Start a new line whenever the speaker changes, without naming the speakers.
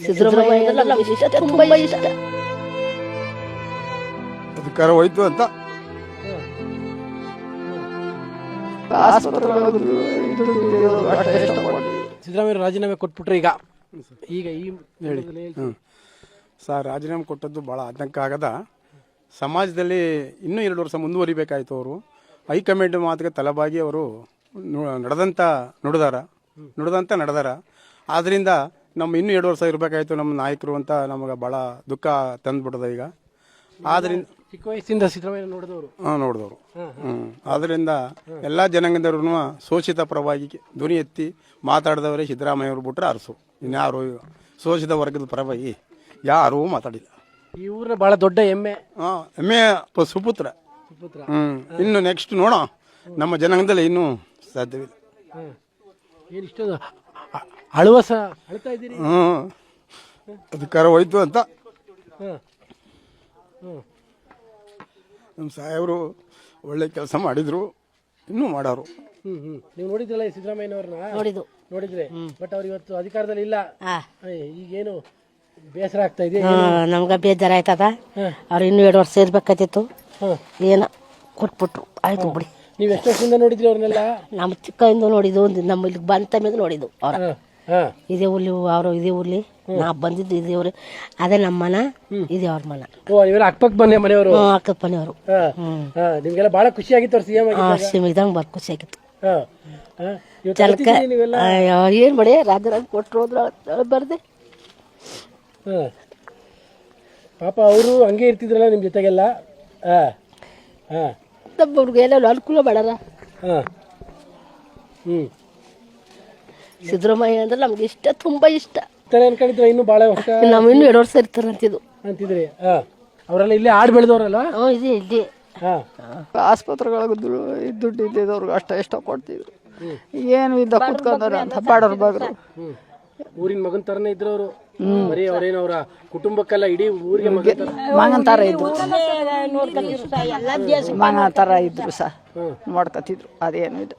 ಸಿದ್ದರಾಮಯ್ಯ ನಮ್ಗೆ ಇಷ್ಟ, ತುಂಬಾ ಇಷ್ಟ.
ಅಧಿಕಾರ ಹೋಯ್ತು ಅಂತ
ಸಿದ್ದರಾಮಯ್ಯ ರಾಜೀನಾಮೆ ಕೊಟ್ಬಿಟ್ರೆ ಈಗ ಈಗ ಈ ಹೇಳಿ
ಸರ್, ರಾಜೀನಾಮೆ ಕೊಟ್ಟದ್ದು ಭಾಳ ಆತಂಕ ಆಗದ. ಸಮಾಜದಲ್ಲಿ ಇನ್ನೂ 2 ವರ್ಷ ಮುಂದುವರಿಬೇಕಾಯ್ತು. ಅವರು ಹೈಕಮಾಂಡ್ ಮಾತಿಗೆ ತಲೆಬಾಗಿ ಅವರು ನುಡಿದಂತ ನಡೆದಾರ. ಆದ್ದರಿಂದ ನಮ್ಮ ಇನ್ನೂ 2 ವರ್ಷ ಇರಬೇಕಾಯ್ತು ನಮ್ಮ ನಾಯಕರು ಅಂತ ನಮಗೆ ಭಾಳ ದುಃಖ ತಂದುಬಿಟ್ಟದ ಈಗ. ಆದ್ದರಿಂದ
ಚಿಕ್ಕ ವಯಸ್ಸಿಂದ ಸಿದ್ದರಾಮಯ್ಯ
ನೋಡಿದವರು ಆದ್ದರಿಂದ ಎಲ್ಲ ಜನಾಂಗದವ್ರು ಶೋಷಿತ ಪರವಾಗಿ ಧ್ವನಿ ಎತ್ತಿ ಮಾತಾಡಿದವರೇ ಸಿದ್ದರಾಮಯ್ಯ ಅವರು ಬಿಟ್ಟರೆ ಅರಸು. ಇನ್ಯಾರು ಶೋಷಿತ ವರ್ಗದ ಪರವಾಗಿ ಯಾರೂ ಮಾತಾಡಿಲ್ಲ.
ಈ ಊರಿನ ಬಹಳ ದೊಡ್ಡ ಹೆಮ್ಮೆ
ಹೆಮ್ಮೆ ಸುಪುತ್ರ. ಇನ್ನು ನೆಕ್ಸ್ಟ್ ನೋಡೋ ನಮ್ಮ ಜನಾಂಗದಲ್ಲಿ ಇನ್ನೂ ಸಾಧ್ಯವಿಲ್ಲ.
ಏನು ಇಷ್ಟೊಂದು ಅಳ್ತಾ ಇದ್ದೀರಿ?
ಅಧಿಕಾರ ಹೋಯ್ತು ಅಂತ ನಮ್ಮ ಸಾಹೇಬರು ಒಳ್ಳೆ ಕೆಲಸ ಮಾಡಿದ್ರು, ಇನ್ನೂ ಮಾಡೋರು.
ನೀವು ನೋಡಿದ್ರಲ್ಲ ಈ ಸಿದ್ದರಾಮಯ್ಯನವ್ರನ್ನ? ನೋಡಿದ್ರೆ ಬಟ್ ಅವ್ರು ಇವತ್ತು ಅಧಿಕಾರದಲ್ಲಿ ಇಲ್ಲ. ಈಗೇನು ಬೇಸರ ಆಗ್ತಾ ಇದೆ?
ನಮ್ಗ ಬೇಜಾರ ಆಯ್ತದ. ಅವ್ರು ಇನ್ನೂ 2 ವರ್ಷ ಇರ್ಬೇಕಾಯ್ತಿತ್ತು, ಏನ ಕೊಟ್ಬಿಟ್ರು, ಆಯ್ತು ಬಿಡಿ.
ನೀವು ಎಷ್ಟು ವರ್ಷದಿಂದ ನೋಡಿದ್ರಿ ಅವ್ರನ್ನೆಲ್ಲ?
ನಮ್ಮ ಚಿಕ್ಕದಿಂದ ನೋಡಿದ್ದು, ನಮ್ಮ ಇಲ್ಲಿಗೆ ಬಂದ ಮೇಲೆ ನೋಡಿದ್ದು. ಅವ್ರ ಇದೇ ಊರ್ಲಿ, ಅವರು ಇದೇ ಊರ್ಲಿ, ನಾ ಬಂದಿದ್ದು ಇದೇ ಊರು, ಅದೇ ನಮ್ಮ ಮನ, ಇದೇ ಅವ್ರ ಮನ.
ಇವೆಲ್ಲ ಅಕ್ಕಪಕ್ಕ ಬನ್ನಿ ಮನೆಯವರು,
ಅಕ್ಕದ ಮನೆಯವರು.
ನಿಮ್ಗೆಲ್ಲ ಬಹಳ ಖುಷಿ ಆಗಿತ್ತು ಅವ್ರು ಸಿಎಂ
ಇದಂಗೆ ಬರ್ ಖುಷಿ ಆಗಿತ್ತು. ಏನ್ ಮಾಡಿ ರಾಜರಾಜ ಕೊಟ್ಟರು ಹೋದ್ರ ಬರ್ದೆ.
ಪಾಪ ಅವರು ಹಂಗೆ ಇರ್ತಿದ್ರಲ್ಲ ನಿಮ್ ಜೊತೆಗೆಲ್ಲ.
ನಮ್ಮವ್ರಿಗೆ ಎಲ್ಲ ಅನುಕೂಲ ಮಾಡಾರ. ಸಿದ್ದರಾಮಯ್ಯ ಅಂದ್ರೆ ನಮ್ಗೆ ಇಷ್ಟ, ತುಂಬಾ ಇಷ್ಟ.
ಅನ್ಕೊಂಡಿದ್ರ ಇನ್ನು ಬಹಳ ವರ್ಷ,
ನಾವು ಇನ್ನೂ 2 ವರ್ಷ ಇರ್ತಾರ
ಅಂತಿದ್ರಿ. ಅವರೆಲ್ಲ ಇಲ್ಲೇ ಆಡ್ ಬೆಳೆದವ್ರಲ್ಲ?
ಇದೆ ಇಲ್ಲಿ
ಆಸ್ಪತ್ರೆಗಳಿಗೆ ದುಡ್ಡು ಇದ್ದಿದ್ದವ್ರಿಗೆ ಅಷ್ಟ ಕೊಡ್ತಿದ್ರು. ಏನು ಇದ್ದ ಕುತ್ಕೊಂಡಾರ ಅಂತ ಬಾಡೋರು ಬಾಗ್ರು.
ಊರಿನ ಮಗನ್ ತರನೇ ಇದ್ರು ಅವರು. ಬರೀ ಅವ್ರೇನು ಅವರ ಕುಟುಂಬಕ್ಕೆಲ್ಲ ಇಡೀ ಊರಿಗೆ
ಮಗನ್ ತರ ಇದ್ರು, ಮಗನ ತರ ಇದ್ರು ಸಹ ನೋಡ್ಕೊತಿದ್ರು. ಅದೇನು ಇದು